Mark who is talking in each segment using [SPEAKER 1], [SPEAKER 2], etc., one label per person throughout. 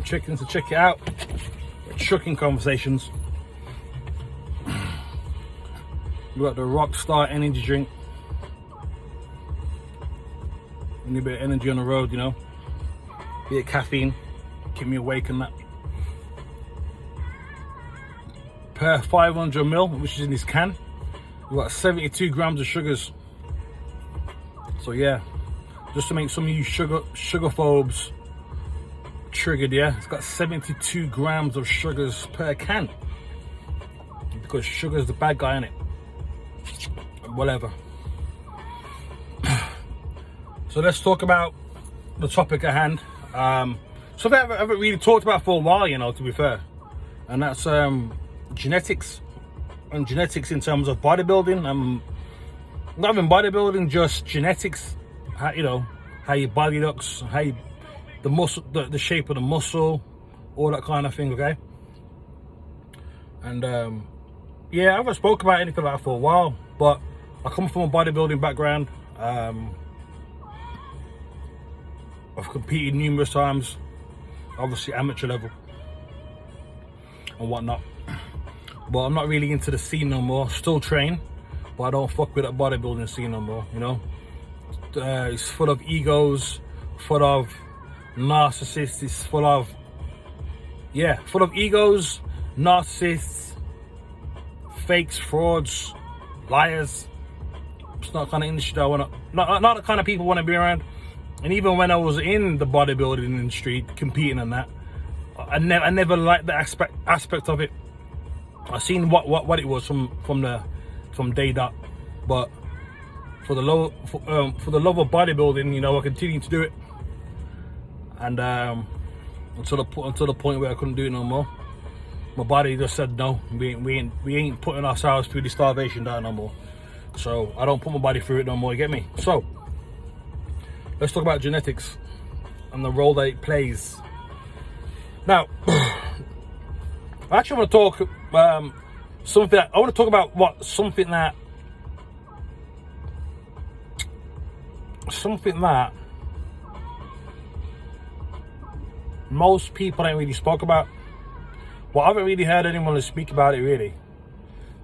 [SPEAKER 1] checking to check it out. Trucking conversations. We got the Rockstar energy drink. We need a bit of energy on the road, you know. Bit of caffeine, keep me awake and that. Per 500 ml, which is in this can, we got 72 grams of sugars. So yeah, just to make some of you sugar phobes triggered, yeah, it's got 72 grams of sugars per can, because sugar is the bad guy in it. Whatever. So let's talk about the topic at hand. Something I haven't really talked about for a while, you know, to be fair, and that's genetics. And genetics in terms of bodybuilding. Not even bodybuilding, just genetics. How, you know, how your body looks, how you, the muscle, the shape of the muscle, all that kind of thing. Okay. And yeah, I haven't spoke about anything like that for a while, but I come from a bodybuilding background. I've competed numerous times, obviously amateur level and whatnot, but I'm not really into the scene no more. Still train, but I don't fuck with that bodybuilding scene no more, you know. It's full of egos, full of narcissists, it's full of egos, narcissists, fakes, frauds, liars. It's not the kind of industry that I want to, not the kind of people I want to be around. And even when I was in the bodybuilding industry, competing in that, I never liked the aspect of it. I seen what it was from day dot, but for the love of bodybuilding, you know, I continued to do it, and until the point where I couldn't do it no more. My body just said no. We ain't putting ourselves through the starvation diet no more. So I don't put my body through it no more. You get me? So let's talk about genetics and the role that it plays. Now, I actually want to talk something that most people ain't really spoke about. Well, I haven't really heard anyone speak about it really.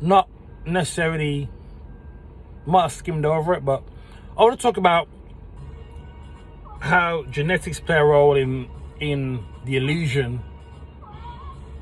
[SPEAKER 1] Not necessarily, might have skimmed over it, but I want to talk about how genetics play a role in the illusion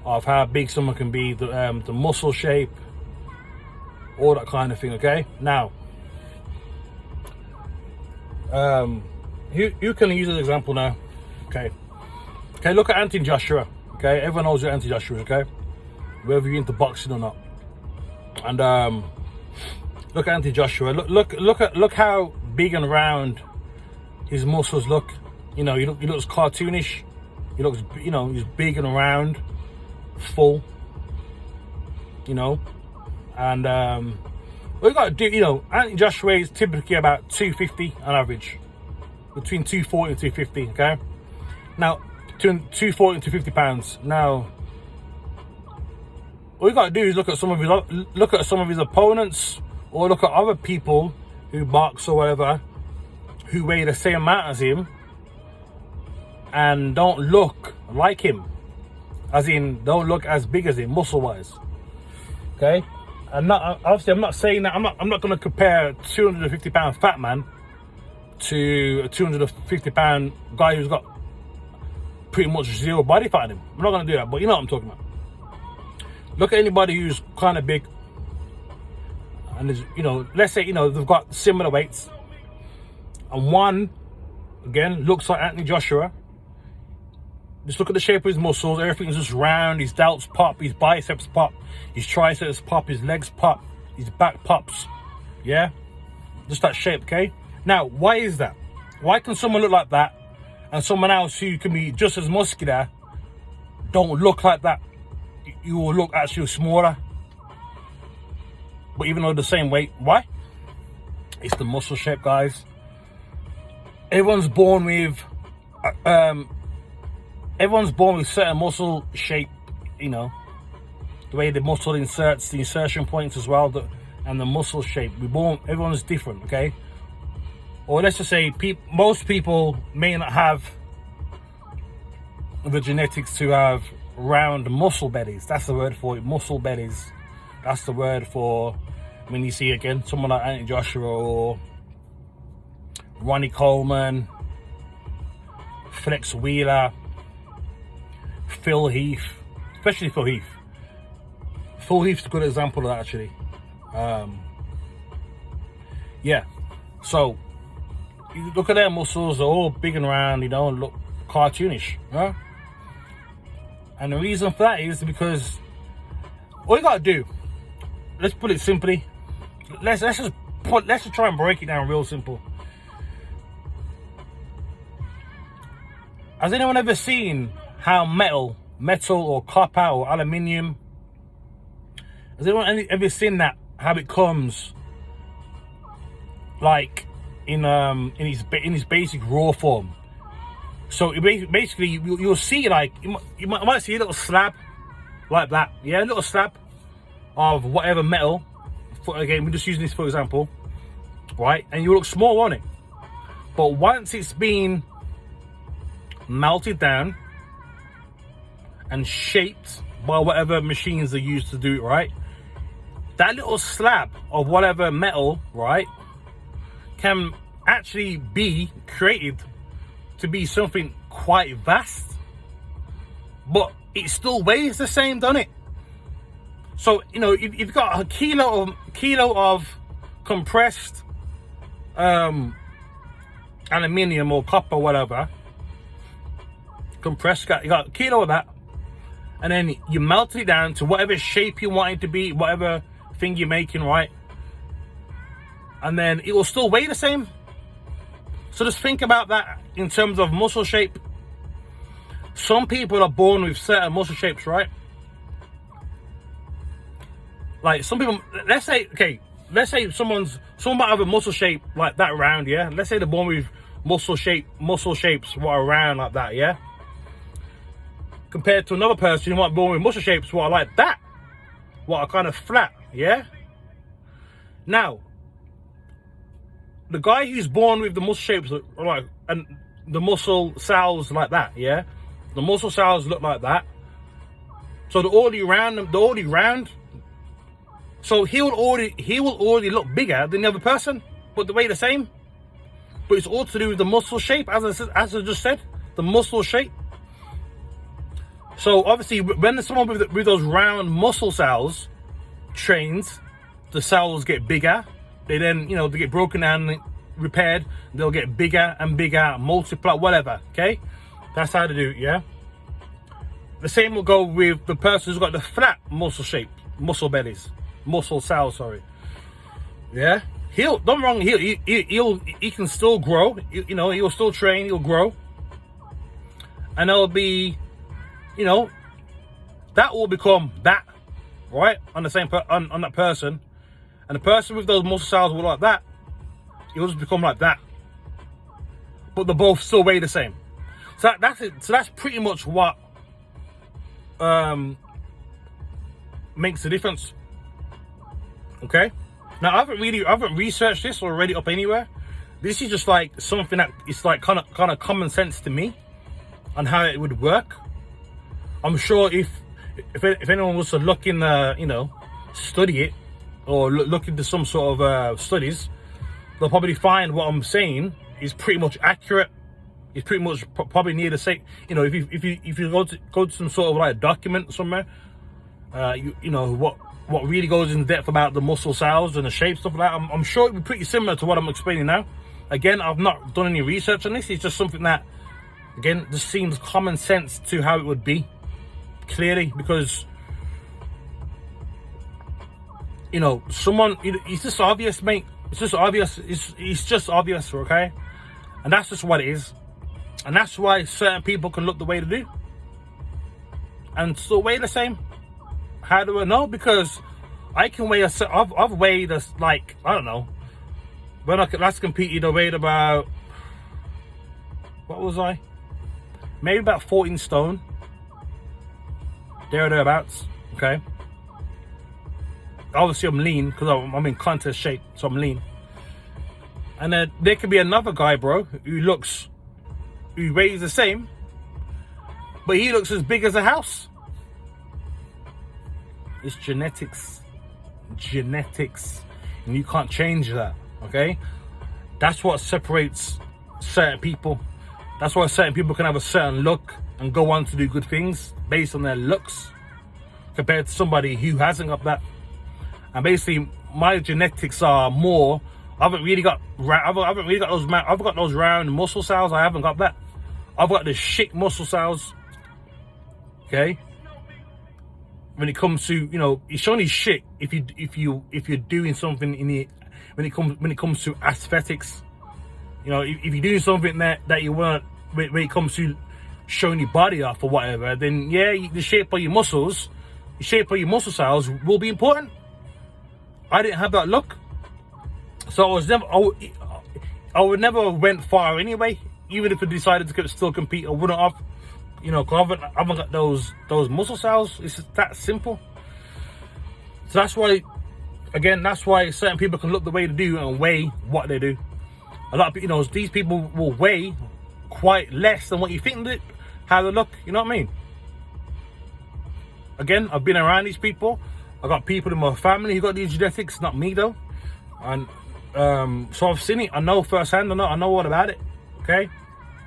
[SPEAKER 1] of how big someone can be, the muscle shape, all that kind of thing. Okay, now who can use as an example now? Okay, look at Anthony Joshua. Okay, everyone knows who Anthony Joshua is. Okay, whether you're into boxing or not. And look at Anthony Joshua. Look how big and round his muscles look. You know, he looks cartoonish. He looks, you know, he's big and round, full. You know, and what you got to do, you know, Anthony Joshua is typically about 250 on average, between 240 and 250. Okay, now between 240 and 250 pounds. Now, all you got to do is look at some of his opponents, or look at other people who box or whatever, who weigh the same amount as him and don't look like him, as in don't look as big as him muscle wise. Okay, and obviously I'm not saying that, I'm not going to compare a 250 pound fat man to a 250 pound guy who's got pretty much zero body fat in him. I'm not going to do that, but you know what I'm talking about. Look at anybody who's kind of big, and there's, you know, let's say, you know, they've got similar weights, and one again looks like Anthony Joshua. Just look at the shape of his muscles. Everything's just round. His delts pop, his biceps pop, his triceps pop, his legs pop, his back pops. Yeah, just that shape. Okay, now why is that? Why can someone look like that and someone else who can be just as muscular don't look like that? You will look actually smaller, but even though the same weight. Why? It's the muscle shape, guys. Everyone's born with certain muscle shape, you know, the way the muscle inserts, the insertion points as well, and the muscle shape. Everyone's different, okay? Or let's just say most people may not have the genetics to have round muscle bellies. That's the word for it, muscle bellies. That's the word for when you see again someone like Anthony Joshua or Ronnie Coleman, Flex Wheeler, Phil Heath, especially Phil Heath. Phil Heath's a good example of that, actually. Yeah, so you look at their muscles, they're all big and round, you know, and look cartoonish, huh? And the reason for that is because all you gotta do, let's put it simply, let's just try and break it down real simple. Has anyone ever seen how metal or copper or aluminium, has anyone ever seen that, how it comes like in its basic raw form? So basically you'll see, like, you might see a little slab like that, yeah, a little slab of whatever metal. Again, we're just using this for example, right? And you look small on it, but once it's been melted down and shaped by whatever machines are used to do it, right, that little slab of whatever metal, right, can actually be created to be something quite vast, but it still weighs the same, doesn't it? So, you know, if you've got a kilo of compressed aluminium or copper, whatever, compressed, you got a kilo of that, and then you melt it down to whatever shape you want it to be, whatever thing you're making, right? And then it will still weigh the same. So just think about that in terms of muscle shape. Some people are born with certain muscle shapes, right? Like some people, let's say someone might have a muscle shape like that round, yeah? Let's say they're born with muscle shapes what are round like that, yeah? Compared to another person who might be born with muscle shapes what are like that, what are kind of flat, yeah? Now, the guy who's born with the muscle shapes like, and the muscle cells like that, yeah? The muscle cells look like that. So they're already round. So he will already look bigger than the other person, but they weigh the same. But it's all to do with the muscle shape, as I just said, the muscle shape. So obviously, when someone with those round muscle cells trains, the cells get bigger. They then, you know, they get broken down and repaired. They'll get bigger and bigger, multiply, whatever. Okay, that's how to do it. Yeah. The same will go with the person who's got the flat muscle shape, muscle bellies, muscle cells. Sorry. Yeah. He can still grow. You know, he'll still train. He'll grow, and there'll be, you know, that will become that, right, on the same on that person. And the person with those muscle cells will like that, it'll just become like that. But they both still weigh the same. So that's it. So that's pretty much what makes the difference. Okay? Now I haven't researched this or read it up anywhere. This is just like something that it's like kind of common sense to me on how it would work. I'm sure if anyone was to look in the, you know, study it, or look into some sort of studies, they'll probably find what I'm saying is pretty much accurate. It's pretty much probably near the same. You know, if you go to some sort of like document somewhere, you know what really goes in depth about the muscle cells and the shape, stuff like that. I'm sure it'd be pretty similar to what I'm explaining now. Again, I've not done any research on this. It's just something that, again, just seems common sense to how it would be. Clearly, because, you know, it's just obvious, mate. It's just obvious. It's just obvious, okay? And that's just what it is. And that's why certain people can look the way they do and still weigh the same. How do I know? Because I can weigh I've weighed a, like, I don't know. When I last competed, I weighed about, what was I? Maybe about 14 stone. There or thereabouts, okay? Obviously I'm lean because I'm in contest shape, so I'm lean. And then there could be another guy, bro, who weighs the same, but he looks as big as a house. It's genetics. Genetics. And you can't change that, okay? That's what separates certain people. That's why certain people can have a certain look and go on to do good things based on their looks compared to somebody who hasn't got that. And basically, my genetics are more. I haven't really got those. I've got those round muscle cells. I haven't got that. I've got the shit muscle cells. Okay. When it comes to, you know, it's only shit if you're doing something in the when it comes to aesthetics. You know, if you're doing something that you want when it comes to showing your body off or whatever, then yeah, the shape of your muscles, the shape of your muscle cells will be important. I didn't have that look, so I would never went far anyway. Even if I decided to still compete, I wouldn't have. You know, cause I haven't got those muscle cells. It's just that simple. So that's why, again, that's why certain people can look the way they do and weigh what they do. A lot of people, you know, these people will weigh quite less than what you think they, how they look. You know what I mean? Again, I've been around these people. I got people in my family who got these genetics, not me though. And so I've seen it. I know firsthand. I know all about it. Okay.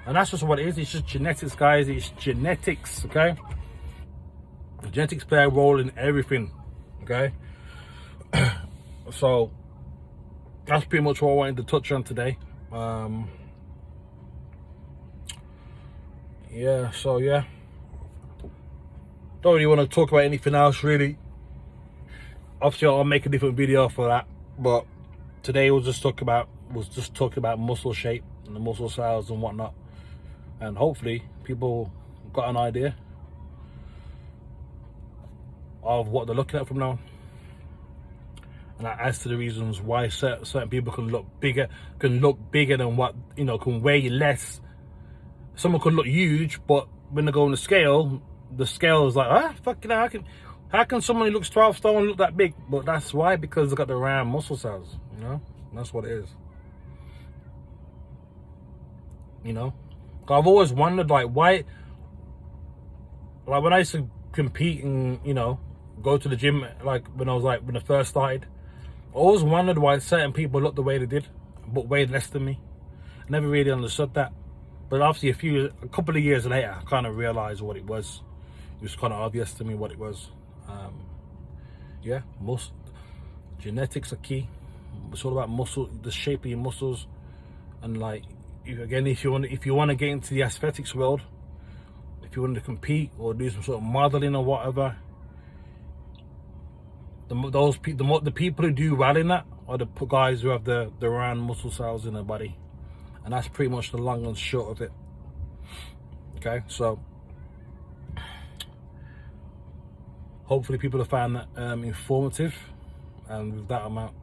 [SPEAKER 1] And that's just what it is. It's just genetics, guys. It's genetics, okay? Genetics play a role in everything, okay? So that's pretty much what I wanted to touch on today. Yeah, so yeah. Don't really want to talk about anything else, really. Obviously, I'll make a different video for that. But today we'll just talk about muscle shape and the muscle cells and whatnot. And hopefully people got an idea of what they're looking at from now on. And as to the reasons why certain people can look bigger than what, you know, can weigh less. Someone could look huge, but when they go on the scale is like, fucking hell, how can someone who looks 12 stone look that big? But that's why, because they got the round muscle cells, you know? That's what it is. You know? I've always wondered, like, why, like, when I used to compete and, you know, go to the gym, like, when I first started, I always wondered why certain people looked the way they did, but weighed less than me. I never really understood that. But obviously a couple of years later, I kind of realized what it was. It was kind of obvious to me what it was. Yeah, genetics are key. It's all about muscle, the shape of your muscles, and like, again, if you want to get into the aesthetics world, if you want to compete or do some sort of modeling or whatever, the people who do well in that are the guys who have the round muscle cells in their body, and that's pretty much the long and short of it. Okay, so hopefully people have found that informative, and with that, I'm out.